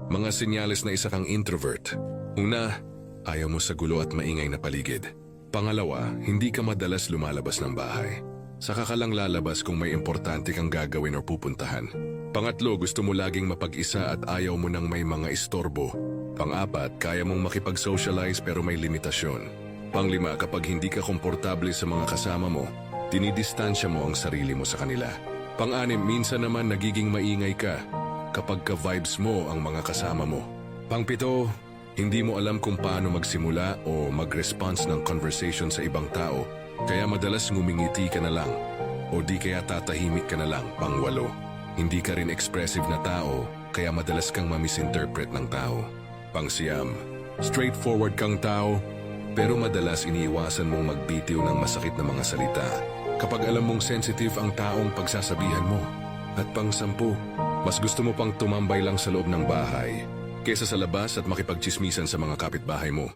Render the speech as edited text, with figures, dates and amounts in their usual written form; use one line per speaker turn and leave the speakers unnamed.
Mga senyales na isa kang introvert. Una, ayaw mo sa gulo at maingay na paligid. Pangalawa, hindi ka madalas lumalabas ng bahay. Saka ka lang lalabas kung may importante kang gagawin o pupuntahan. Pangatlo, gusto mo laging mapag-isa at ayaw mo nang may mga istorbo. Pang-apat, kaya mong makipag-socialize pero may limitasyon. Panglima, kapag hindi ka komportable sa mga kasama mo, dinidistansya mo ang sarili mo sa kanila. Pang-anim, minsan naman nagiging maingay ka kapag ka-vibes mo ang mga kasama mo. Pang-pito, hindi mo alam kung paano magsimula o mag-response ng conversation sa ibang tao, kaya madalas ngumingiti ka na lang o di kaya tatahimik ka na lang. Pang-walo, hindi ka rin expressive na tao, kaya madalas kang ma-misinterpret ng tao. Pang-siyam, straightforward kang tao, pero madalas iniiwasan mong magbitiw ng masakit na mga salita kapag alam mong sensitive ang taong pagsasabihan mo. At pang-sampu, mas gusto mo pang tumambay lang sa loob ng bahay kaysa sa labas at makipagtsismisan sa mga kapitbahay mo.